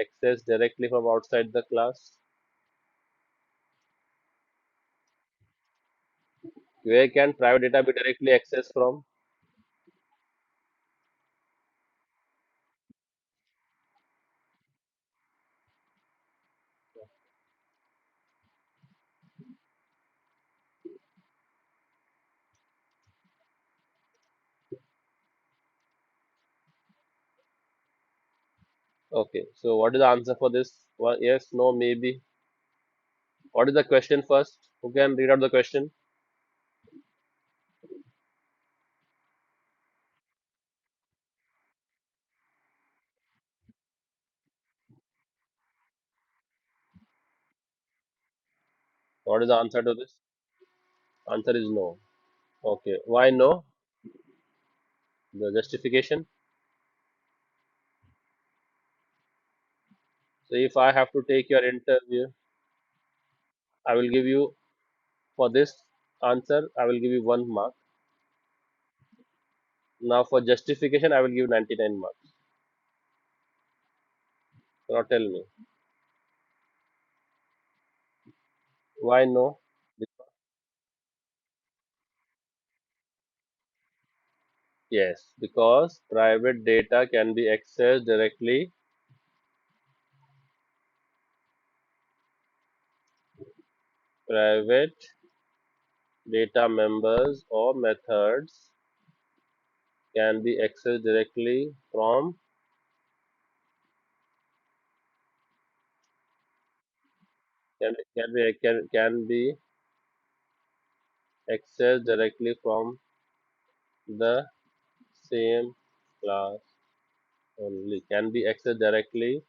accessed directly from outside the class? Where can private data be directly accessed from? Okay, so what is the answer for this? Well, yes, no, maybe. What is the question first? Who can read out the question? What is the answer to this? Answer is no. Okay, why no? The justification. So if I have to take your interview, I will give you for this answer, I will give you 1 mark. Now for justification, I will give 99 marks. So now tell me, why no? Yes, because private data can be accessed directly. Private data members or methods can be accessed directly from can be accessed directly from the same class only. Can be accessed directly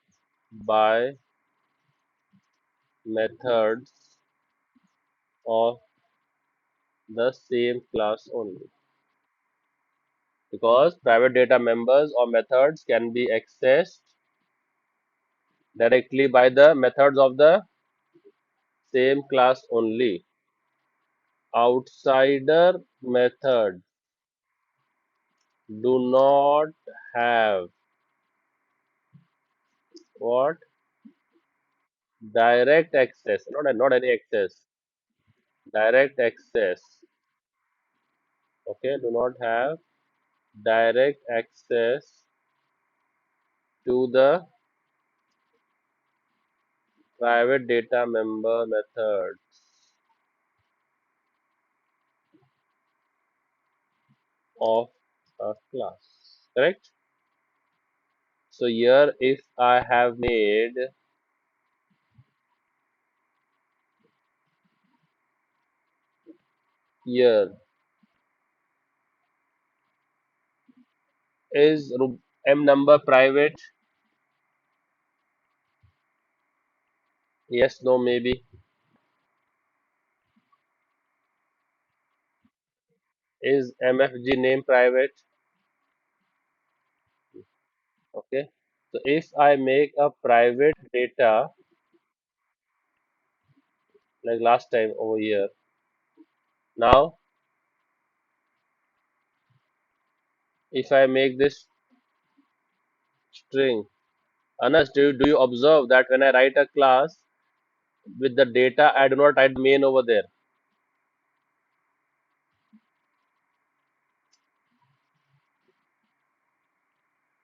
by methods of the same class only. Because private data members or methods can be accessed directly by the methods of the same class only. Outsider methods do not have what? Direct access, not any access. Direct access. Okay, do not have direct access to the private data member methods of a class. Correct? So here if I have made here is M number private? Yes, no, maybe. Is MFG name private? Okay. So if I make a private data like last time over here, now if I make this string, Anas, do you observe that when I write a class with the data, I do not write the main over there.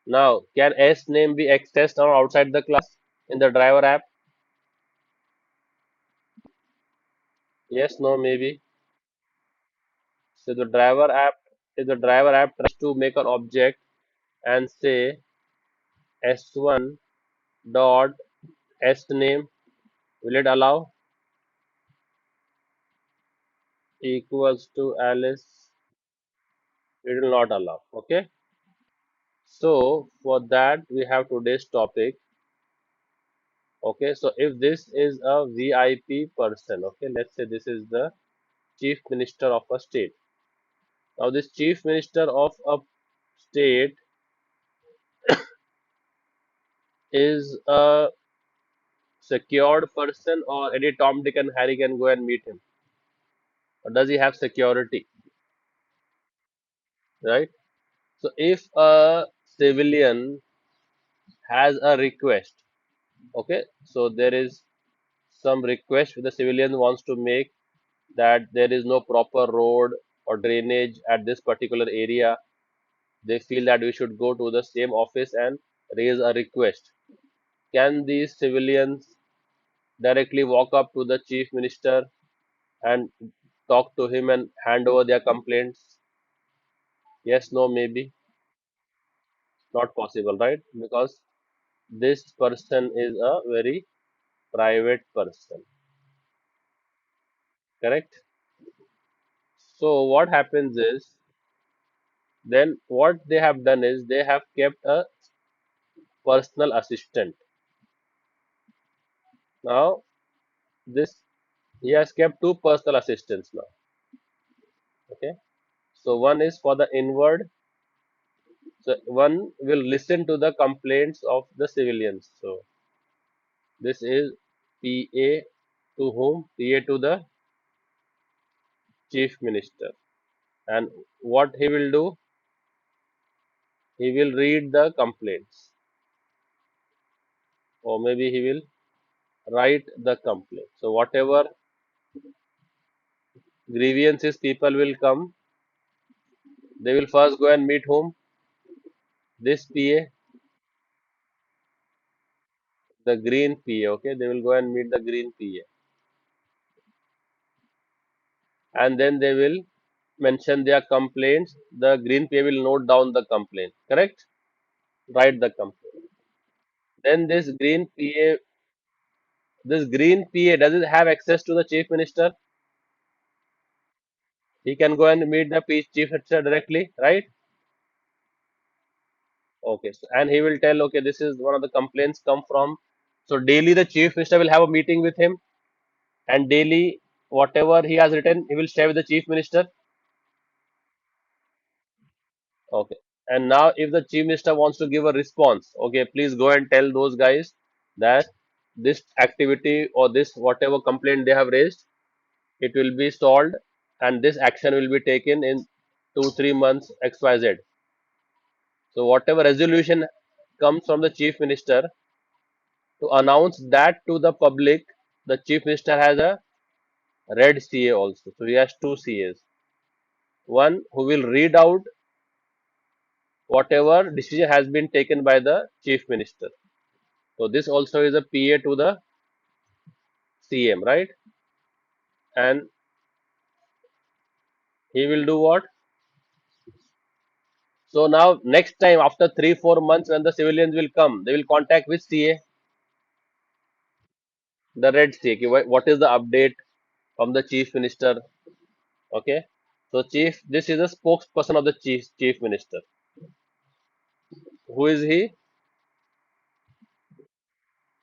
Now, can S name be accessed or outside the class in the driver app? Yes, no, maybe. So the driver app, if the driver app tries to make an object and say S1 dot S name, will it allow equals to Alice? It will not allow. Okay. So for that we have today's topic. Okay. So if this is a VIP person, okay, let's say this is the chief minister of a state. Now this chief minister of a state is a secured person, or any Tom, Dick, and Harry can go and meet him? Or does he have security? Right? So if a civilian has a request, Okay, so there is some request the civilian wants to make, that there is no proper road or drainage at this particular area. They feel that we should go to the same office and raise a request. Can these civilians directly walk up to the chief minister and talk to him and hand over their complaints? Yes, no, maybe not possible, right? Because this person is a very private person, correct? So what happens is, then what they have done is they have kept a personal assistant. Now this, he has kept two personal assistants now. Okay, so one is for the inward. So one will listen to the complaints of the civilians. So this is PA to whom? PA to the chief minister. And what he will do? He will read the complaints, or maybe he will write the complaint. So whatever grievances people will come, they will first go and meet whom? This PA, the green PA. Okay, they will go and meet the green PA, and then they will mention their complaints. The green PA will note down the complaint. Correct? Write the complaint. Then this green PA, does it have access to the chief minister? He can go and meet the chief minister directly, right? Okay, so, and he will tell, okay, this is one of the complaints come from. So daily the chief minister will have a meeting with him, and daily whatever he has written, he will share with the chief minister. Okay, and now if the chief minister wants to give a response, okay, please go and tell those guys that this activity or this whatever complaint they have raised, it will be solved, and this action will be taken in 2 3 months XYZ. So whatever resolution comes from the chief minister, to announce that to the public, the chief minister has a red CA also. So he has two CAs. One who will read out whatever decision has been taken by the chief minister. So this also is a PA to the CM, right? And he will do what? So now next time after 3 4 months when the civilians will come, they will contact which CA? The red CA. Okay, what is the update from the chief minister? Okay. So chief, this is a spokesperson of the chief minister. Who is he?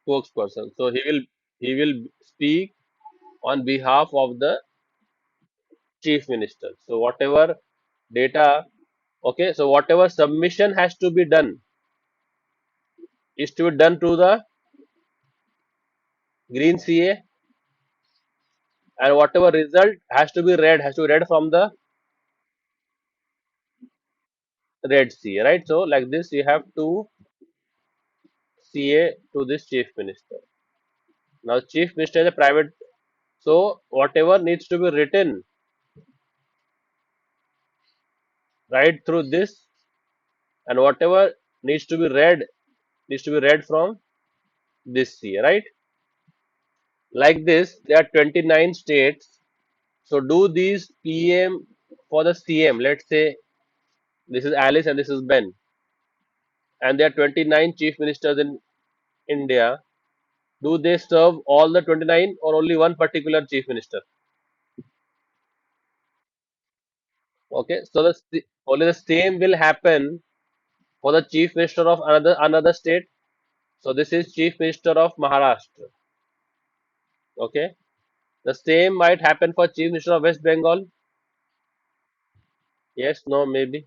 Spokesperson. So he will speak on behalf of the chief minister. So whatever data, okay, so whatever submission has to be done is to be done to the green CA, and whatever result has to be read from the red CA, right? So like this, you have two CA to this chief minister. Now chief minister is a private, so whatever needs to be written right through this, and whatever needs to be read from this CA, right? Like this, there are 29 states. So do these PM for the CM. Let's say this is Alice and this is Ben, and there are 29 chief ministers in India. Do they serve all the 29 or only one particular chief minister? Okay, so only the same will happen for the chief minister of another state. So this is chief minister of Maharashtra. Okay, the same might happen for chief minister of West Bengal. Yes, no, maybe.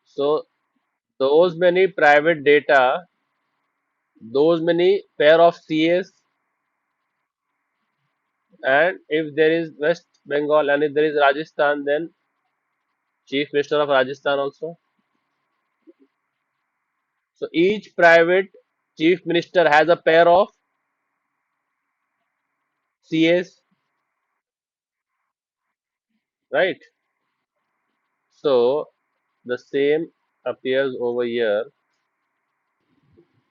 So those many private data, those many pair of CAs, and if there is West Bengal and if there is Rajasthan, then chief minister of Rajasthan also. So each private chief minister has a pair of CAs, right? So the same appears over here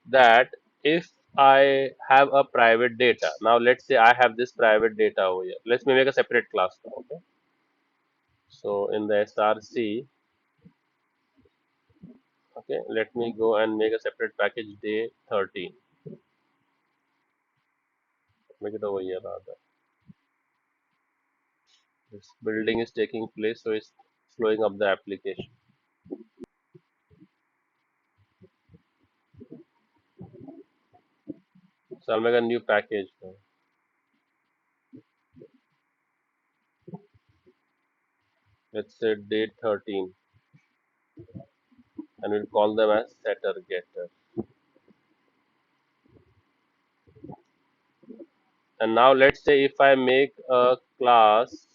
that if I have a private data, now let's say I have this private data over here. Let's make a separate class now, okay? So in the SRC, okay, let me go and make a separate package day 13. Make it over here rather. This building is taking place, so it's slowing up the application. So I'll make a new package now. Let's say date 13, and we'll call them as setter getter. And now let's say if I make a class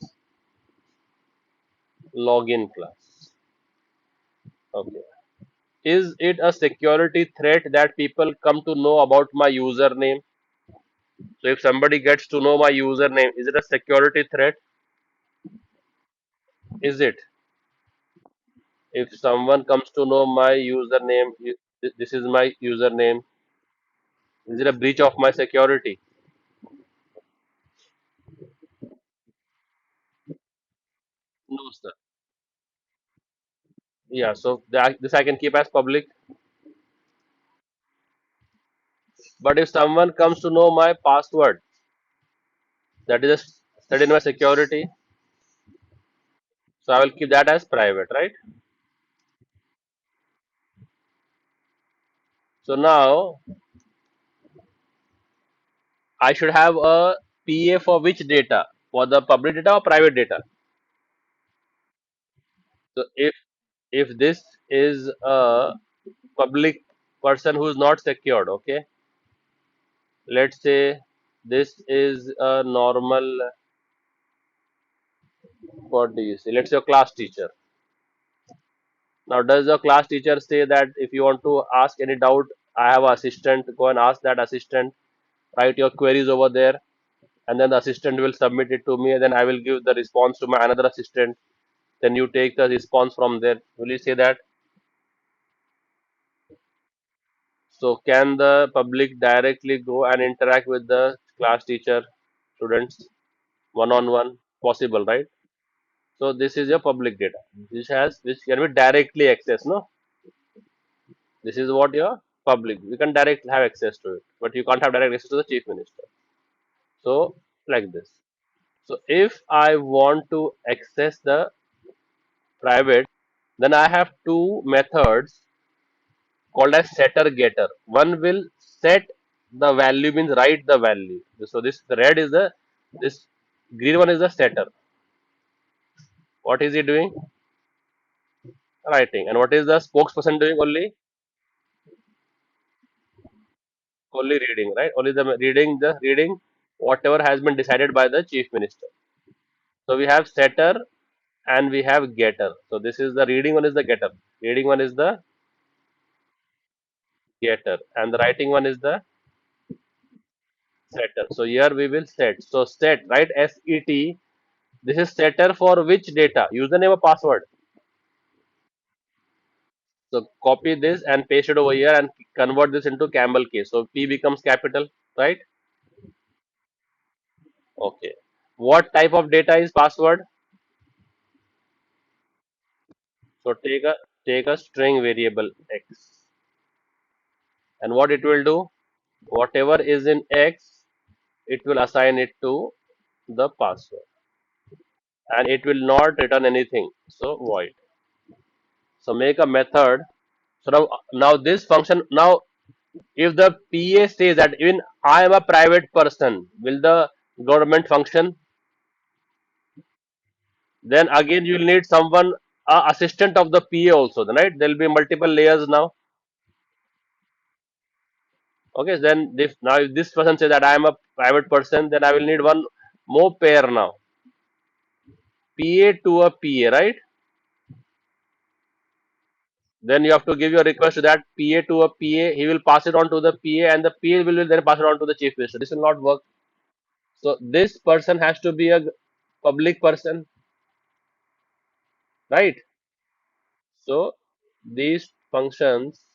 login class. Okay. Is it a security threat that people come to know about my username? So if somebody gets to know my username, is it a security threat? Is it? If someone comes to know my username, this is my username, is it a breach of my security? No, sir. Yeah, so this I can keep as public. But if someone comes to know my password, that is a threat in my security, so I will keep that as private, right? So now I should have a PA for which data? For the public data or private data? So if this is a public person who is not secured, okay, let's say this is a normal, what do you say, let's say a class teacher. Now does the class teacher say that if you want to ask any doubt, I have an assistant, go and ask that assistant, write your queries over there, and then the assistant will submit it to me, and then I will give the response to my another assistant, then you take the response from there. Will you say that? So can the public directly go and interact with the class teacher, students, one on one? Possible, right? So this is your public data. Which can be directly accessed. No, this is what your public. We can directly have access to it, but you can't have direct access to the chief minister. So like this. So if I want to access the private, then I have two methods called as setter getter. One will set the value, means write the value. So this the red is the this green one is the setter. What is he doing? Writing. And what is the spokesperson doing? Only reading, right? Only the reading whatever has been decided by the chief minister. So we have setter and we have getter. So this is the reading one is the getter. Reading one is the getter, and the writing one is the setter. So here we will set. So set, right? SET. This is setter for which data? Username or password? So copy this and paste it over here and convert this into camel case. So P becomes capital, right? Okay. What type of data is password? So take a string variable X. And what it will do? Whatever is in X, it will assign it to the password. And it will not return anything. So void. So make a method. So now this function, now if the PA says that even I am a private person, will the government function? Then again you will need someone, assistant of the PA also, right? There will be multiple layers now. Okay, then if now if this person says that I am a private person, then I will need one more pair now. PA to a PA, right? Then you have to give your request to that PA to a PA. He will pass it on to the PA, and the PA will then pass it on to the chief minister. This will not work. So this person has to be a public person, right? So these functions,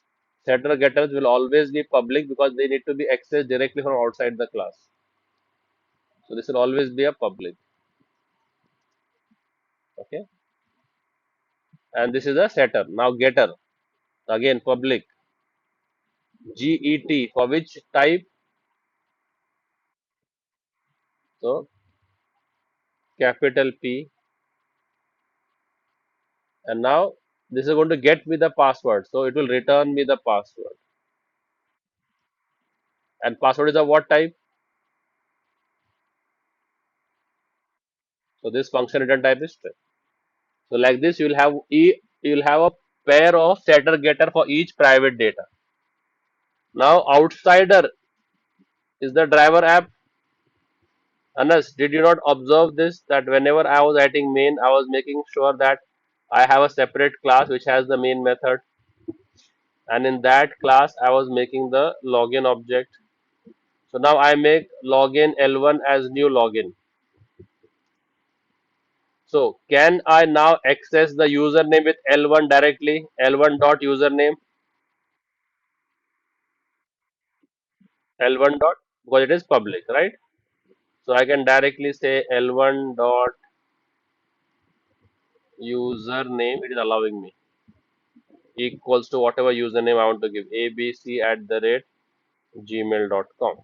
setter getters will always be public because they need to be accessed directly from outside the class. So this will always be a public. Okay. And this is a setter. Now getter, again public. GET for which type? So capital P, and now this is going to get me the password. So it will return me the password. And password is of what type? So this function return type is string. So like this, you will have a pair of setter getter for each private data. Now outsider is the driver app. Anas, did you not observe this that whenever I was writing main, I was making sure that I have a separate class which has the main method, and in that class I was making the login object. So now I make login L1 as new login. So can I now access the username with L1 directly? L1 dot username, L1 dot, because it is public, right? So I can directly say L1 dot username. It is allowing me equals to whatever username I want to give, abc at the rate gmail.com.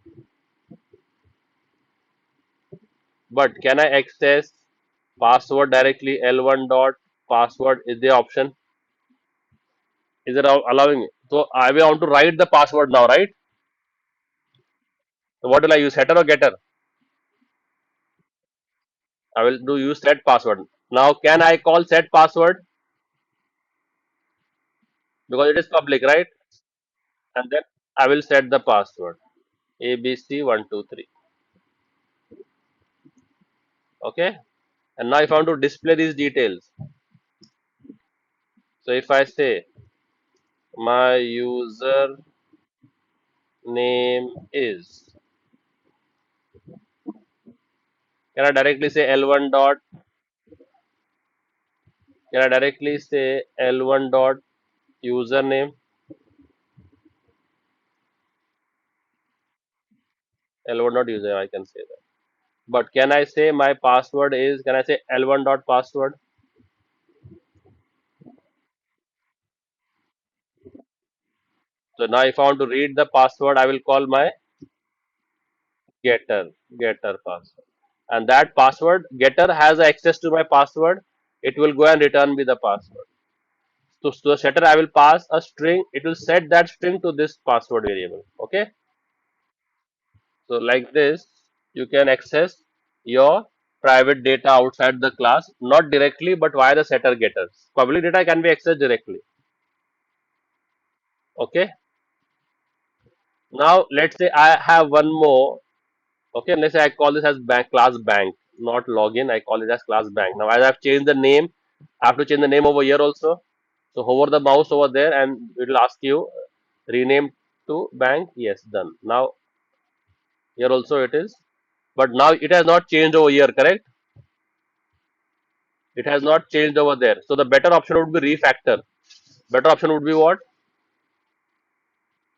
But can I access password directly? L1 dot password is the option. Is it allowing me? So I will want to write the password now, right? So what will I use? Setter or getter? I will do use set password. Now can I call set password because it is public, right? And then I will set the password ABC123. Okay. And now if I want to display these details, so if I say my user name is, can I directly say L1 dot? Can I directly say L1 dot username? L1 dot user, I can say that. But can I say my password is? Can I say L1 dot password? So now if I want to read the password, I will call my getter password, and that password getter has access to my password. It will go and return me the password. So to the setter, I will pass a string. It will set that string to this password variable. Okay. So like this, you can access your private data outside the class, not directly, but via the setter getters. Public data can be accessed directly. Okay. Now let's say I have one more. Okay, let's say I call this as bank class bank, not login. I call it as class bank. Now as I've changed the name, I have to change the name over here also. So hover the mouse over there and it will ask you rename to bank. Yes, done. Now here also it is, but now it has not changed over here. Correct? It has not changed over there. So the better option would be refactor. Better option would be what?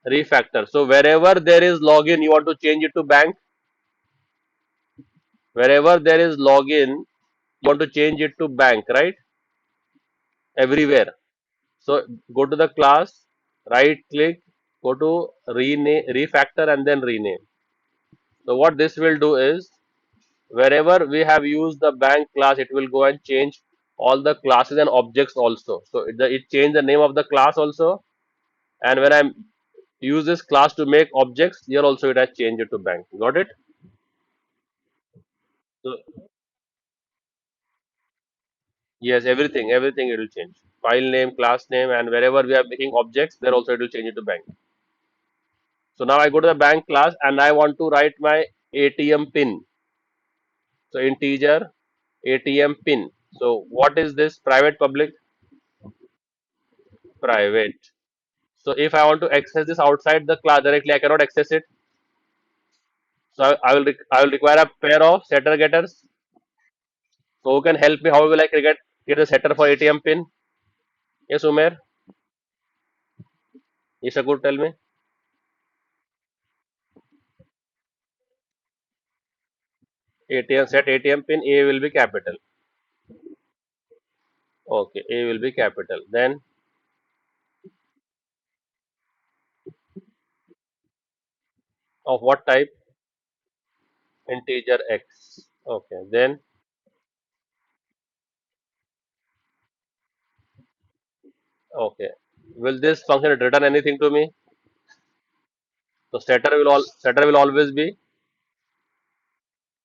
Refactor. So wherever there is login, you want to change it to bank. Wherever there is login, you want to change it to bank, right? Everywhere. So go to the class, right click, go to rename, refactor, and then rename. So what this will do is, wherever we have used the bank class, it will go and change all the classes and objects also. So it change the name of the class also, and when I use this class to make objects, here also it has changed it to bank. Got it? So yes, everything it will change. File name, class name, and wherever we are making objects, there also it will change it to bank. So now I go to the bank class and I want to write my ATM pin. So integer ATM pin. So what is this? Private public? private. So if I want to access this outside the class directly, I cannot access it. So I will require a pair of setter getters. So who can help me? How will I get the setter for ATM pin? Yes, Umer. Yakub, tell me. ATM set ATM pin A will be capital. Okay, A will be capital. Then of what type? Integer X. Okay. Then okay. Will this function return anything to me? So setter will always be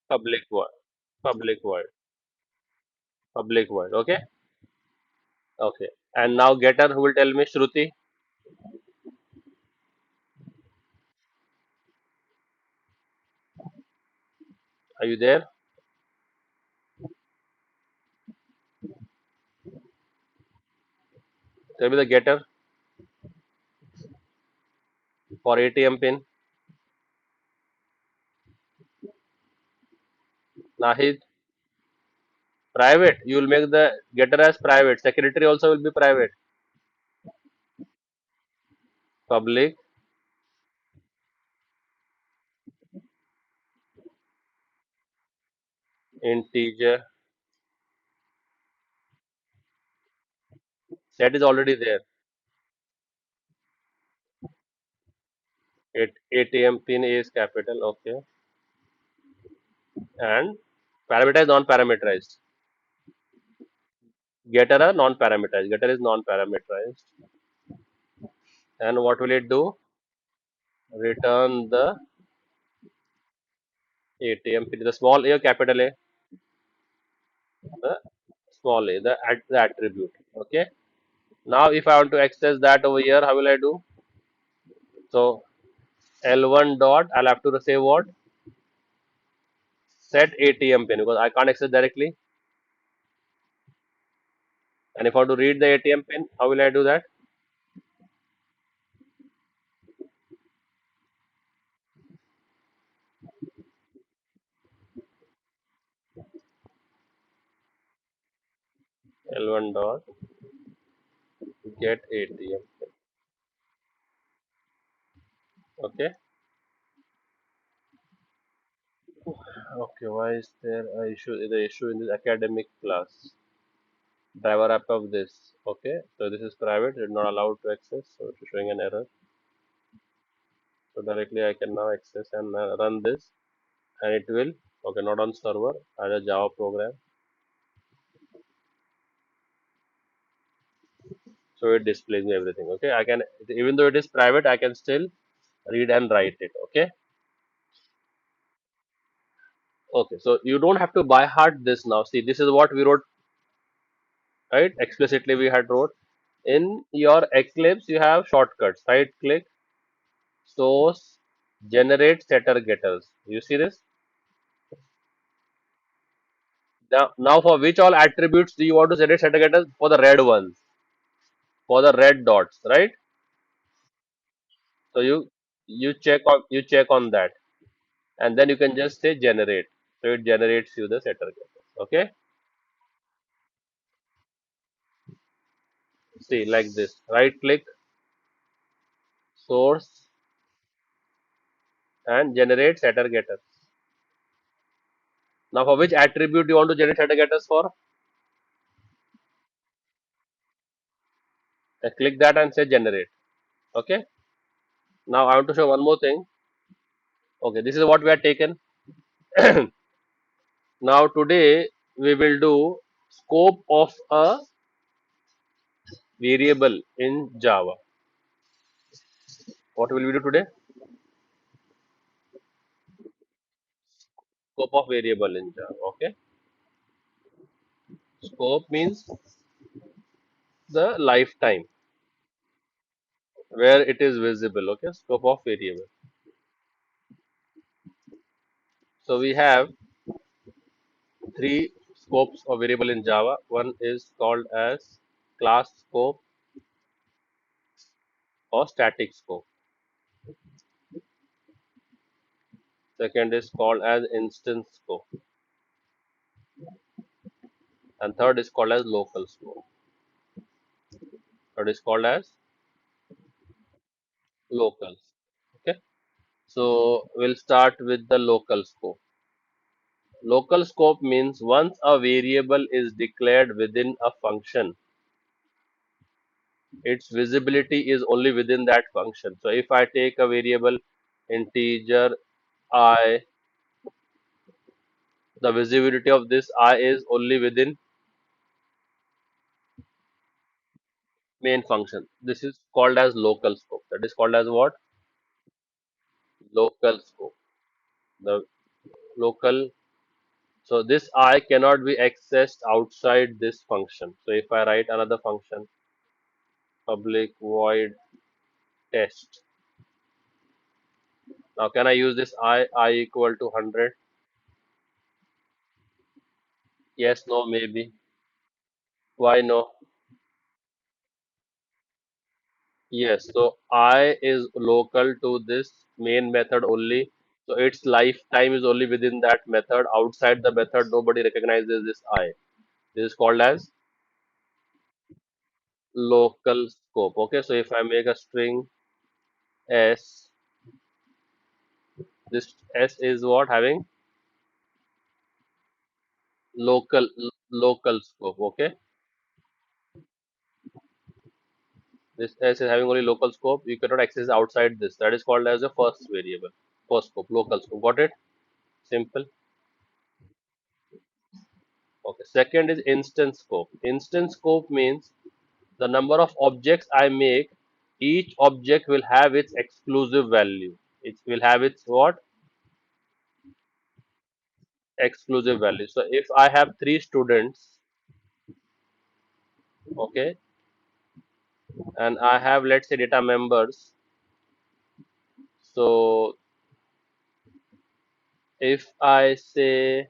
public void. Public void. Public void. Okay. Okay. And now getter who will tell me Shruti. Are you there? Tell me the getter for ATM pin. Nahid. Private. You will make the getter as private. Secretary also will be private. Public integer. Set is already there. ATM pin is capital. Okay. And parameter non-parameterized. Getter are non-parameterized. Getter is non-parameterized. And what will it do? Return the ATM pin. The small a or capital A? The small a, the attribute. Okay. Now if I want to access that over here, how will I do? So L1 dot, I'll have to say what? Set ATM pin because I can't access directly. And if I want to read the ATM pin, how will I do that? L1 dot get ATM pin. Okay. Okay. Why is there a issue? The issue in this academic class? Driver app of this. Okay. So this is private. It's not allowed to access. So it's showing an error. So directly I can now access and run this, and it will. Okay. Not on server. As a Java program. So it displays me everything. Okay. I can, even though it is private, I can still read and write it. Okay. Okay. So you don't have to by heart this now. See, this is what we wrote, right? Explicitly we had wrote. In your Eclipse, you have shortcuts. Right click, source, generate setter getters. You see this? Now for which all attributes do you want to generate setter getters? For the red ones, for the red dots, right? So you check on that, and then you can just say generate. So it generates you the setter getters. Okay. See, like this. Right click, source, and generate setter getters. Now for which attribute you want to generate setter getters for? Click that and say generate. Okay. Now I want to show one more thing. Okay, this is what we have taken. Now today we will do scope of a variable in Java. What will we do today? Scope of variable in Java. Okay. Scope means the lifetime where it is visible. Okay. Scope of variable. So we have three scopes of variable in Java. One is called as class scope. or static scope. Second is called as instance scope, and third is called as local scope. Third is called as locals. Okay, so we'll start with the local scope. Local scope means once a variable is declared within a function, its visibility is only within that function. So if I take a variable integer I, the visibility of this I is only within main function. This is called as local scope. That is called as what? Local scope. The local. So this I cannot be accessed outside this function. So if I write another function, public void test. Now can I use this I equal to 100? Yes, no, maybe. Why no? Yes, so I is local to this main method only. So its lifetime is only within that method. Outside the method, nobody recognizes this I. This is called as local scope. Okay, so if I make a string S, this S is what having local scope. Okay, this S is having only local scope. You cannot access outside this. That is called as a first variable, first scope, local scope. Got it? Simple. Okay. Second is instance scope. Instance scope means the number of objects I make, each object will have its exclusive value. It will have its what? Exclusive value. So if I have three students, okay, and I have, let's say, data members. So if I say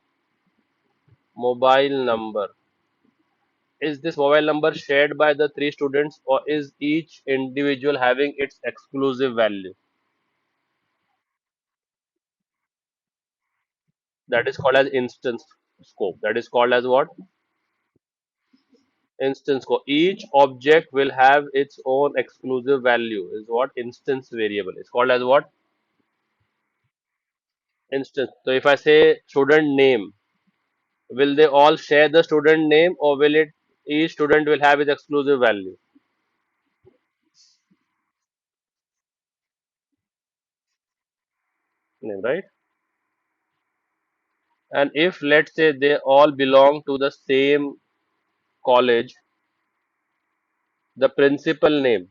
mobile number, is this mobile number shared by the three students, or is each individual having its exclusive value? That is called as instance scope. That is called as what? Instance scope. Each object will have its own exclusive value. Is what? Instance variable. It's called as what? Instance. So if I say student name, will they all share the student name, or will it each student will have its exclusive value? Name, right? And if, let's say, they all belong to the same college, the principal name,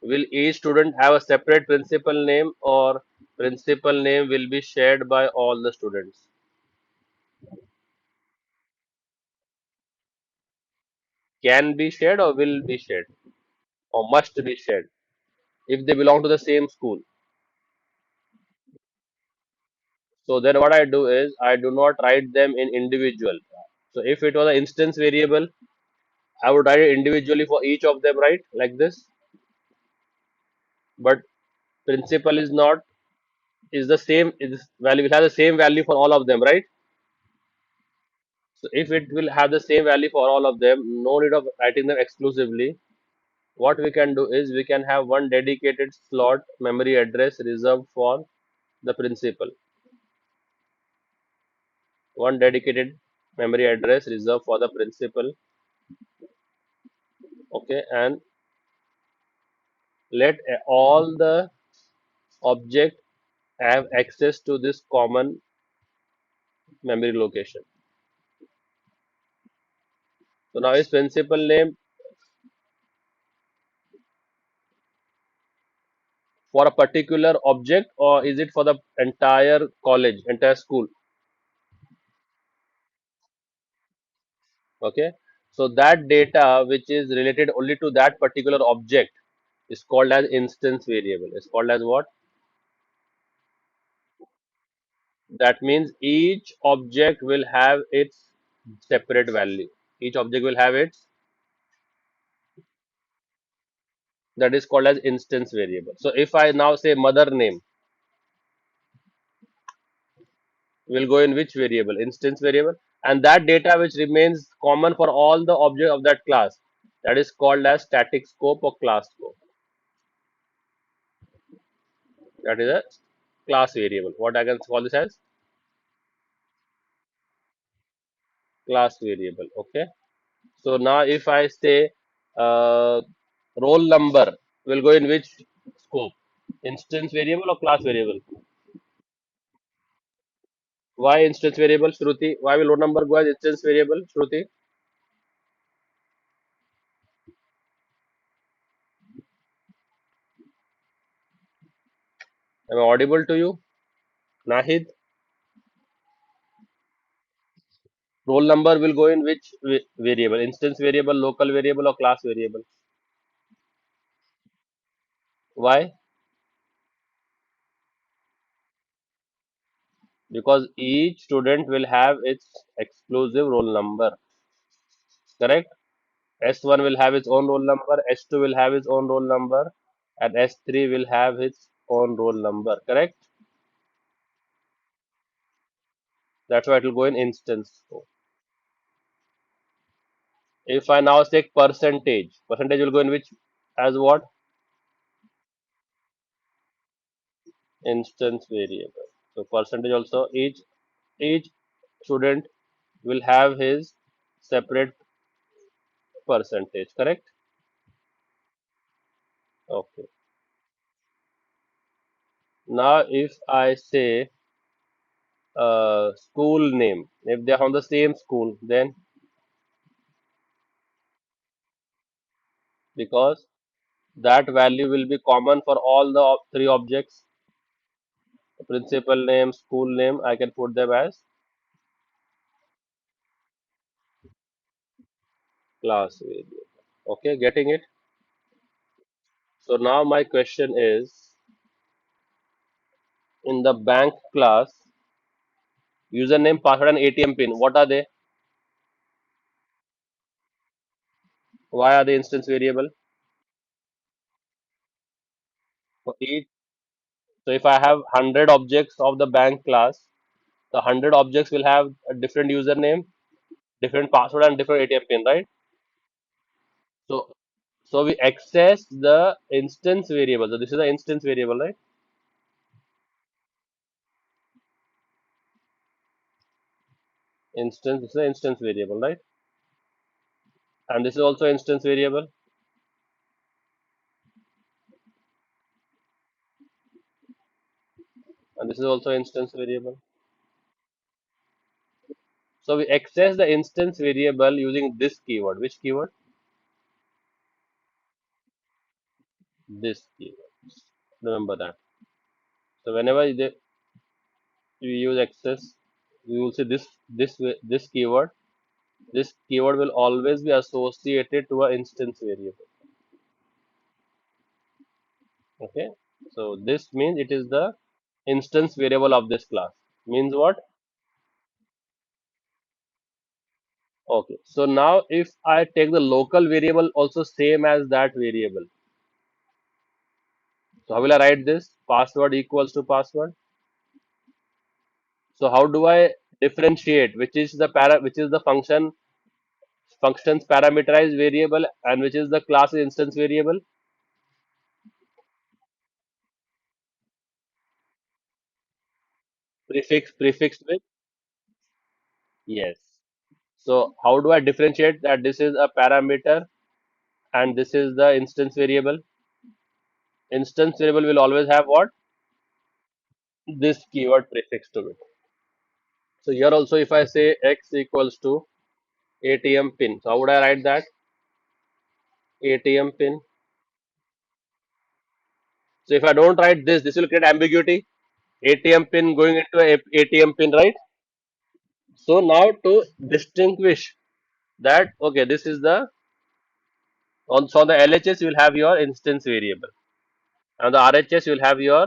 will each student have a separate principal name, or principal name will be shared by all the students? Can be shared or will be shared or must be shared if they belong to the same school. So then what I do is I do not write them in individual. So if it was an instance variable, I would write it individually for each of them, right? Like this. But principal is not, is the same, is value will have the same value for all of them, right? So if it will have the same value for all of them, no need of writing them exclusively. What we can do is we can have one dedicated slot memory address reserved for the principal. One dedicated memory address reserved for the principal. Okay, and let all the object have access to this common memory location. So now is principal name for a particular object, or is it for the entire college, entire school? Okay, so that data which is related only to that particular object is called as instance variable. It's called as what? That means each object will have its separate value. Each object will have its That is called as instance variable. So if I now say mother name, will go in which variable? Instance variable. And that data which remains common for all the object of that class, that is called as static scope or class scope. That is a class variable. What I can call this as class variable. Okay. So now if I say uh, roll number will go in which scope? Instance variable or class variable? Why instance variable, Shruti? Why will roll number go as instance variable, Shruti? Am I audible to you? Nahid? Roll number will go in which variable? Instance variable, local variable, or class variable? Why? Because each student will have its exclusive roll number. Correct? S1 will have its own roll number, S2 will have its own roll number, and S3 will have its own roll number. Correct? That's why it will go in instance. If I now take percentage, percentage will go in which as what? Instance variable. So percentage also each student will have his separate percentage. Correct? Okay. Now if I say school name, if they are from the same school, then because that value will be common for all the three objects, principal name, school name, I can put them as class variable. Okay, getting it? So now my question is, in the bank class, username, password, and ATM pin, what are they? Why are they instance variable? For each, so if I have 100 objects of the bank class, the 100 objects will have a different username, different password, and different ATM pin, right? So, so we access the instance variable. So this is the instance variable, right? Instance, this is the instance variable, right? And this is also instance variable, and this is also instance variable. So we access the instance variable using this keyword. Which keyword? This keyword. Remember that. So whenever you use access, you will see this keyword. This keyword will always be associated to an instance variable. Okay. So this means it is the instance variable of this class. Means what? Okay. So now if I take the local variable also same as that variable. So how will I write this? Password equals to password. So how do I differentiate which is the function's parameterized variable and which is the class instance variable? Prefixed with yes. So how do I differentiate that this is a parameter and this is the instance variable? Instance variable will always have what? This keyword prefix to it. So here also if I say x equals to ATM pin, so how would I write that? ATM pin. So if I don't write this, this will create ambiguity. ATM pin going into a ATM pin, right? So now to distinguish that, okay, this is the on so the LHS you will have your instance variable and the RHS you will have your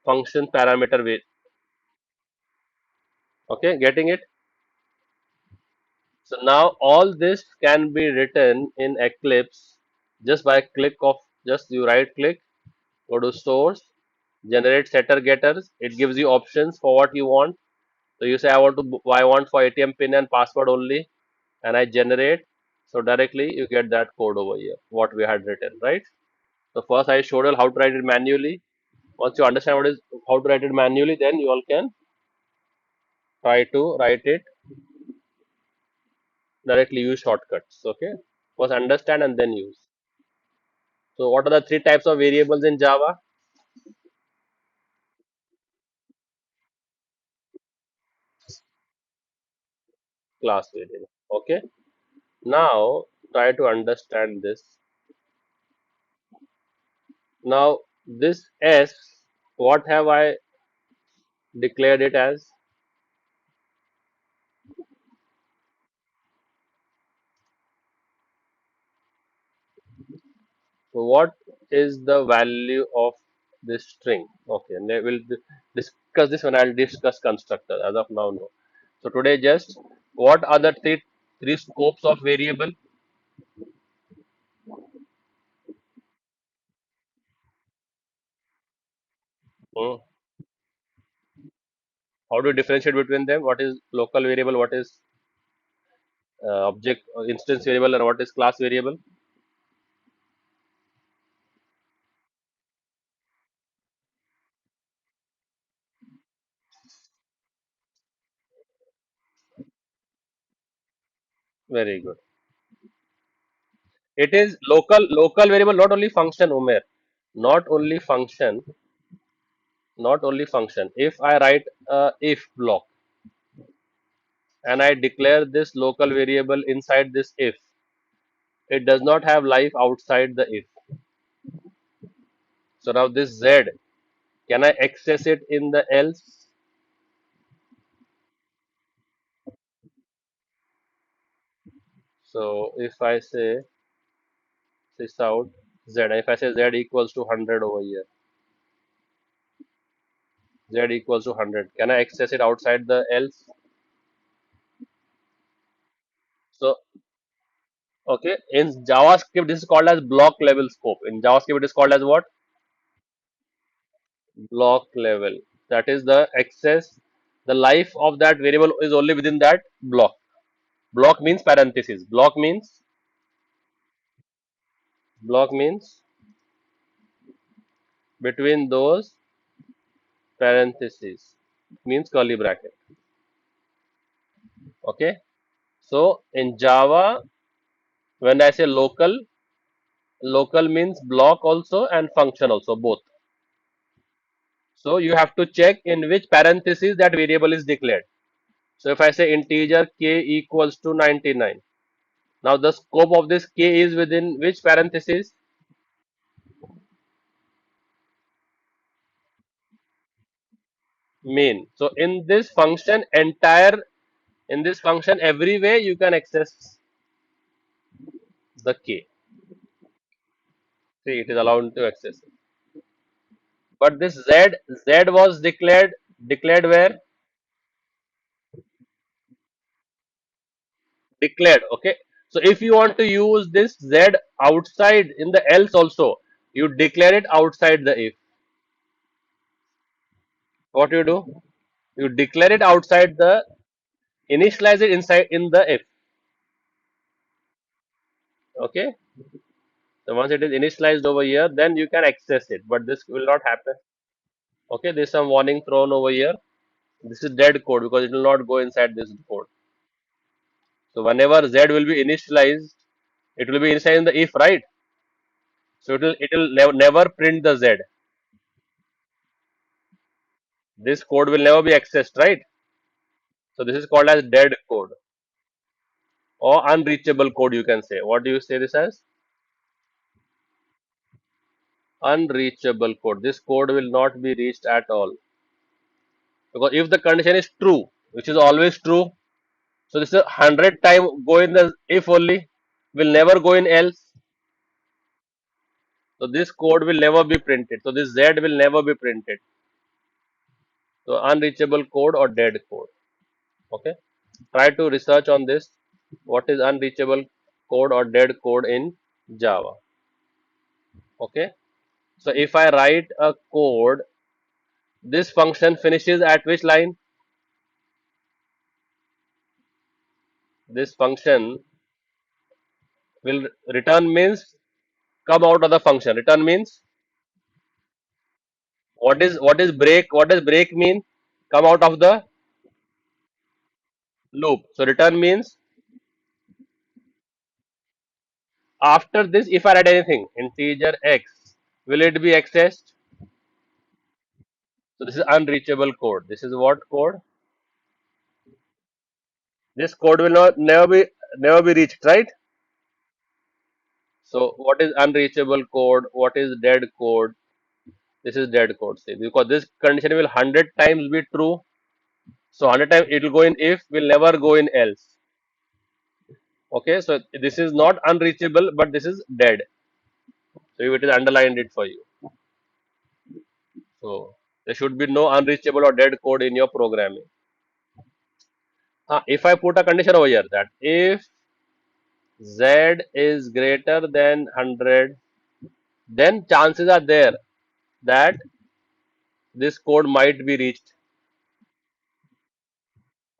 function parameter. Okay, getting it? So now all this can be written in Eclipse just by click of Just you right click, go to source, generate setter getters. It gives you options for what you want. So you say I want for ATM pin and password only, and I generate. So directly you get that code over here, what we had written, right? So first I showed you how to write it manually. Once you understand what is how to write it manually, then you all can try to write it directly. Use shortcuts. Okay. First understand and then use. So what are the three types of variables in Java? Class variable. Okay. Now try to understand this. Now this S, what have I declared it as? So what is the value of this string? Okay, and we'll discuss this when I'll discuss constructor. As of now, no. So today, just what are the three scopes of variable? Hmm. How do you differentiate between them? What is local variable? What is object instance variable, and what is class variable? Very good. It is local variable, not only function, Umer. Not only function, not only function. If I write a if block and I declare this local variable inside this if, it does not have life outside the if. So now this z, can I access it in the else? So if I say this out z, if I say z equals to 100 over here, z equals to 100, can I access it outside the else? So okay, in JavaScript this is called as block level scope. In JavaScript it is called as what? Block level. That is the access. The life of that variable is only within that block. Block means parenthesis. Block means between those parentheses, means curly bracket. Okay. So in Java, when I say local, local means block also and function also, both. So you have to check in which parenthesis that variable is declared. So if I say integer k equals to 99, now the scope of this k is within which parenthesis? Main. So in this function every way you can access the k. See, it is allowed to access it. But this z was declared where? Declared. Okay. So if you want to use this z outside in the else also, you declare it outside the if. What you do? You declare it outside the, initialize it inside in the if. Okay. So once it is initialized over here, then you can access it. But this will not happen. Okay. There's some warning thrown over here. This is dead code because it will not go inside this code. So whenever z will be initialized, it will be inside in the if, right? So never print the z. This code will never be accessed, right? So this is called as dead code or unreachable code. You can say. What do you say this as? Unreachable code. This code will not be reached at all because if the condition is true, which is always true, so this is 100 time go in the if only, will never go in else. So this code will never be printed. So this z will never be printed. So unreachable code or dead code. Okay. Try to research on this. What is unreachable code or dead code in Java? Okay. So if I write a code, this function finishes at which line? This function will return means come out of the function. Return means what is break? What does break mean? Come out of the loop. So return means after this, if I write anything, integer x, will it be accessed? So this is unreachable code. This is what code? This code will not never be reached, right? So what is unreachable code? What is dead code? This is dead code. See, because this condition will 100 times be true. So 100 times it will go in if, will never go in else. Okay, so this is not unreachable, but this is dead. So it is underlined it for you. So there should be no unreachable or dead code in your programming. If I put a condition over here that if z is greater than 100, then chances are there that this code might be reached.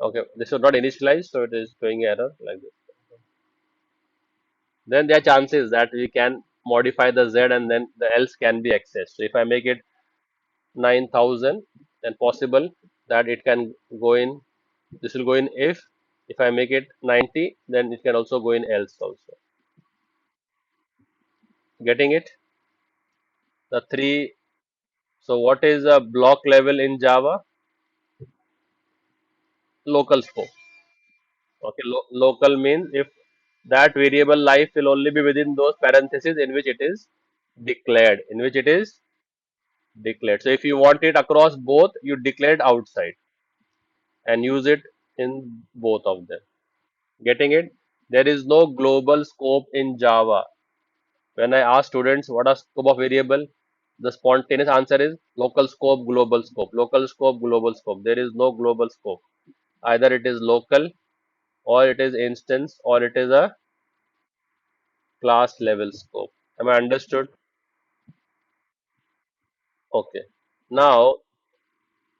Okay, this is not initialized, so it is showing error like this. Then there are chances that we can modify the z and then the else can be accessed. So if I make it 9,000, then possible that it can go in. This will go in if I make it 90, then it can also go in else also. Getting it? The three. So what is a block level in Java? Local scope. Okay, local means if that variable life will only be within those parentheses in which it is declared. In which it is declared. So if you want it across both, you declare it outside and use it in both of them. Getting it? There is no global scope in Java. When I ask students what are scope of variable, the spontaneous answer is local scope, global scope, local scope, global scope. There is no global scope. Either it is local or it is instance or it is a class level scope. Am I understood? Okay. Now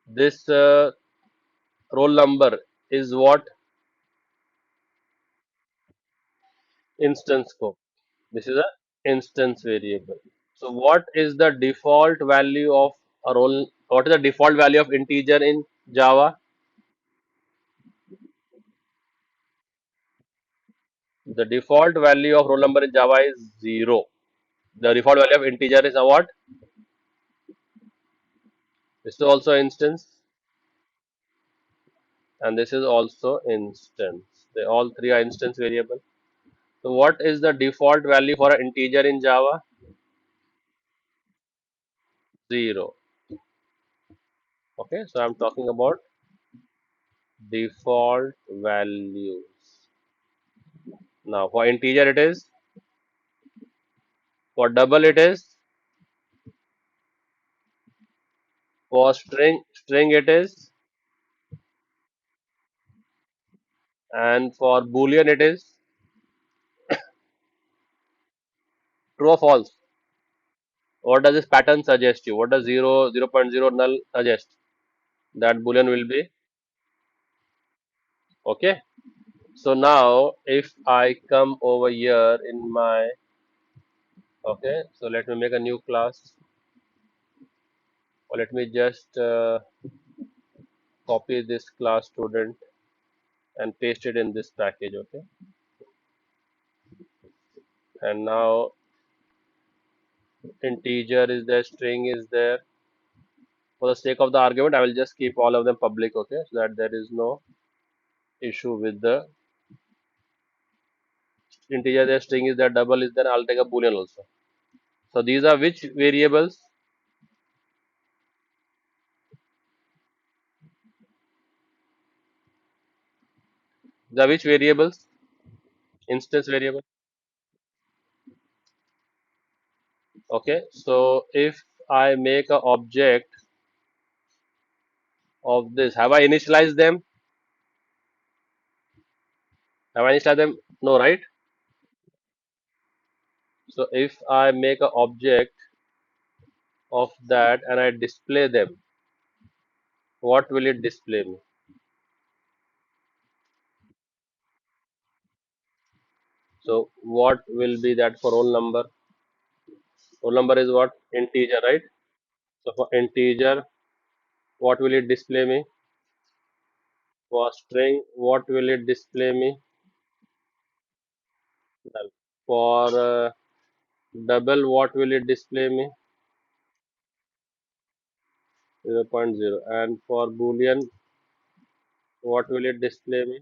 this roll number is what? Instance scope. This is a instance variable. So what is the default value of a roll? What is the default value of integer in Java? The default value of roll number in Java is 0. The default value of integer is a what? This is also instance and this is also instance. They all three are instance variable. So what is the default value for an integer in Java? 0. Okay, so I'm talking about default values. Now for integer it is, for double it is, for string it is, and for boolean it is true or false. What does this pattern suggest you? What does 0 null suggest? That boolean will be okay. So now if I come over here in my, okay, so let me make a new class, or let me just copy this class student and paste it in this package. Okay, and now integer is there, string is there. For the sake of the argument, I will just keep all of them public. Okay, so that there is no issue with the integer there, string is there, double is there. I'll take a boolean also. So these are which variables? The which variables? Instance variable. Okay, so if I make a object of this, have I initialized them? Have I initialized them? No, right? So if I make an object of that and I display them, what will it display me? So what will be that for roll number? Roll number is what? Integer, right? So for integer, what will it display me? For string, what will it display me? Null. For double, what will it display me? 0, 0.0. And for boolean, what will it display me?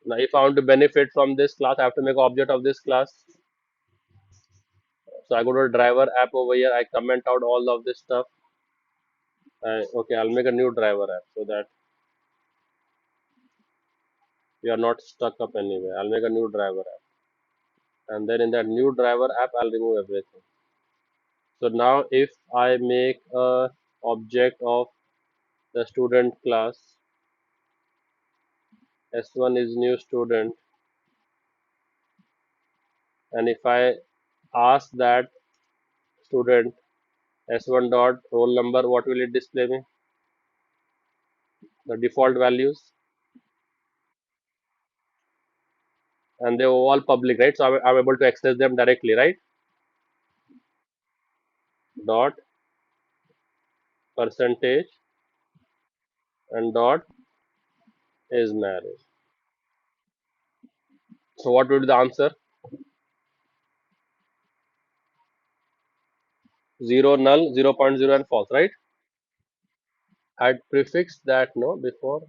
Now if I want to benefit from this class, I have to make an object of this class. So I go to driver app over here, I comment out all of this stuff. Okay, I'll make a new driver app so that we are not stuck up anywhere. I'll make a new driver app. And then in that new driver app, I'll remove everything. So now if I make a object of the student class, S1 is new student, and if I ask that student S1 dot roll number, what will it display me? The default values, and they were all public, right? So I'm able to access them directly, right? Dot percentage and dot is married. So what would be the answer? 0 null, 0.0 and false, right? I'd prefixed that no before.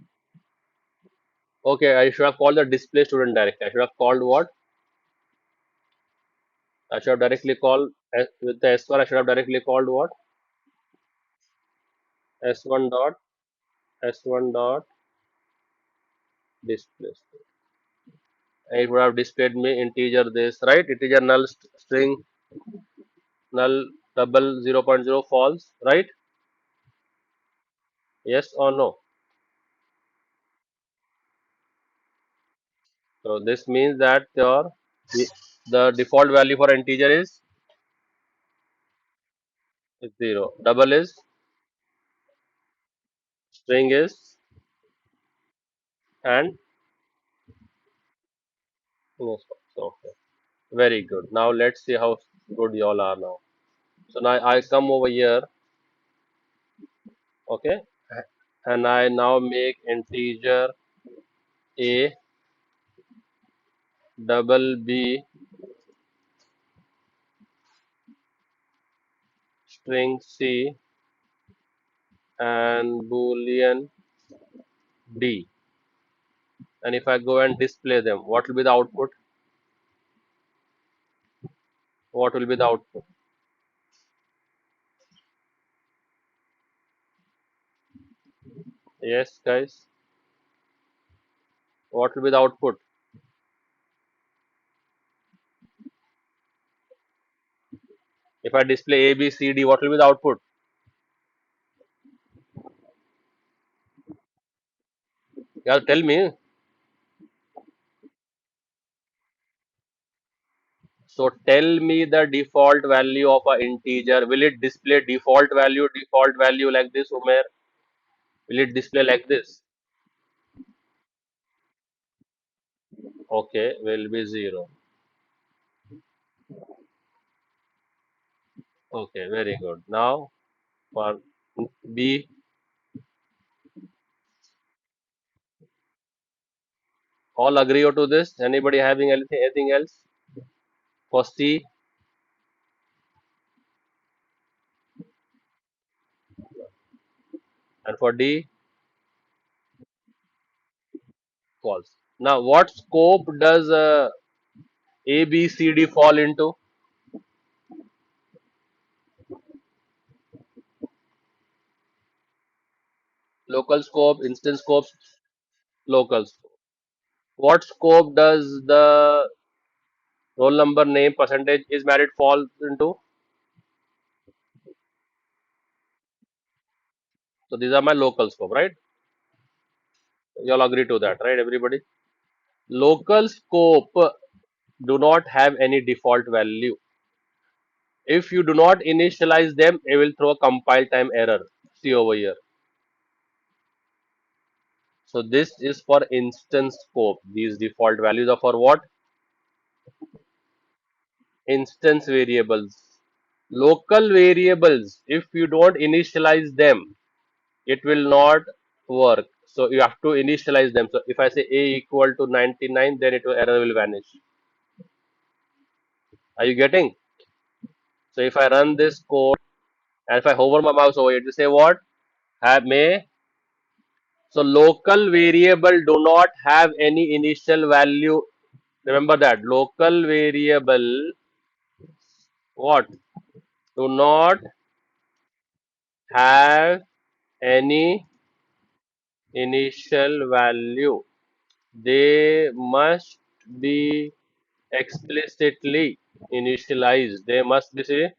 Okay, I should have called the display student directly. I should have called what? I should have directly called with the S1. I should have directly called what? S1 dot S1 dot display. It would have displayed me integer this, right? Integer null string null double 0.0 false, right? Yes or no? So this means that the default value for integer is 0. Double is string is and yes, okay. Very good. Now let's see how good y'all are now. So now I come over here, okay, and I now make integer a double b string c and boolean d. And if I go and display them, what will be the output? What will be the output? Yes, guys. What will be the output? If I display a b c d, what will be the output? Yeah, tell me. So tell me the default value of an integer. Will it display default value like this, Umar? Will it display like this? Okay, will be 0. Okay, very good. Now for B, all agree to this? Anybody having anything else? For C and for D, false. Now, what scope does A, B, C, D fall into? Local scope, instance scope, local scope. What scope does the roll number name percentage is married fall into? So these are my local scope, right? You all agree to that, right? Everybody. Local scope do not have any default value. If you do not initialize them, it will throw a compile time error. See over here. So this is for instance scope. These default values are for what? Instance variables. Local variables, if you don't initialize them, it will not work. So you have to initialize them. So if I say a equal to 99, then error will vanish. Are you getting? So if I run this code and if I hover my mouse over it, to say what? Have may. So local variable do not have any initial value. Remember that local variable what? Do not have any initial value. They must be explicitly initialized. They must be say,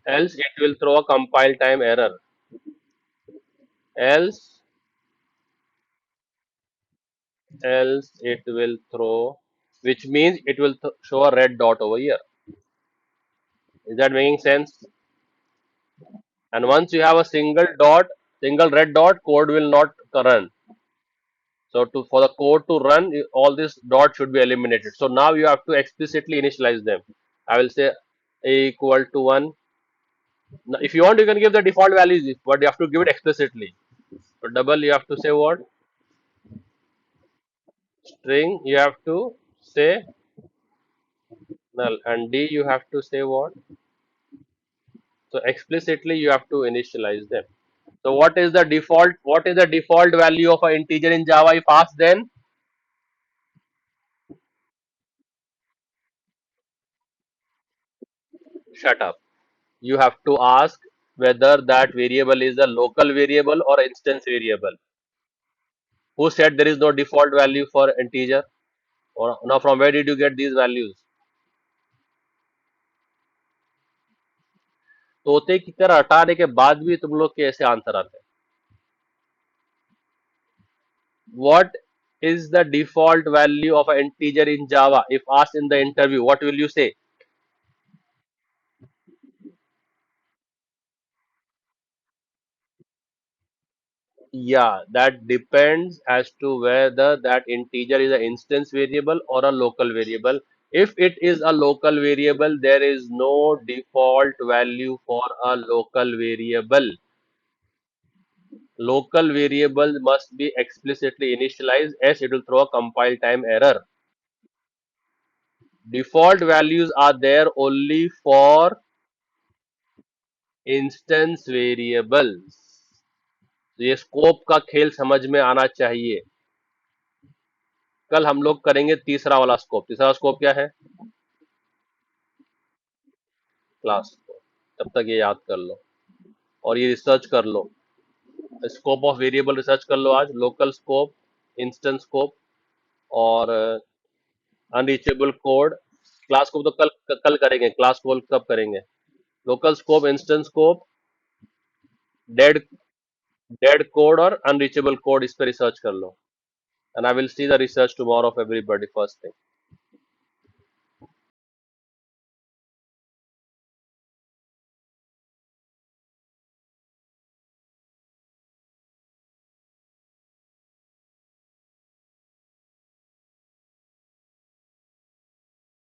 else it will throw a compile time error. Else, else it will throw, which means it will show a red dot over here. Is that making sense? And once you have a single dot, single red dot, code will not run. So for the code to run, all these dots should be eliminated. So now you have to explicitly initialize them. I will say a equal to 1. Now, if you want, you can give the default values, but you have to give it explicitly. So double, you have to say what? String, you have to say null, and D, you have to say what? So explicitly, you have to initialize them. So what is the default? What is the default value of an integer in Java? If asked, then shut up. You have to ask whether that variable is a local variable or instance variable. Who said there is no default value for integer? Or now from where did you get these values? तोते की तरह हटाने के बाद भी तुम लोग के ऐसे आंसर आते हैं. What is the default value of an integer in Java? If asked in the interview, what will you say? Yeah, that depends as to whether that integer is an instance variable or a local variable. If it is a local variable, there is no default value for a local variable. Local variable must be explicitly initialized, else it will throw a compile time error. Default values are there only for instance variables. तो ये scope का खेल समझ में आना चाहिए. कल हम लोग करेंगे तीसरा वाला स्कोप. तीसरा स्कोप क्या है? Class scope. तब तक ये याद कर लो और ये रिसर्च कर लो. स्कोप ऑफ वेरिएबल रिसर्च कर लो आज. लोकल स्कोप, इंस्टेंस स्कोप और अनरीचेबल कोड. क्लास स्कोप तो कल कल करेंगे. क्लास स्कोप कब करेंगे? Local scope, instance scope, dead dead code और अनरीचेबल कोड, इस पर रिसर्च कर लो. And I will see the research tomorrow of everybody first thing.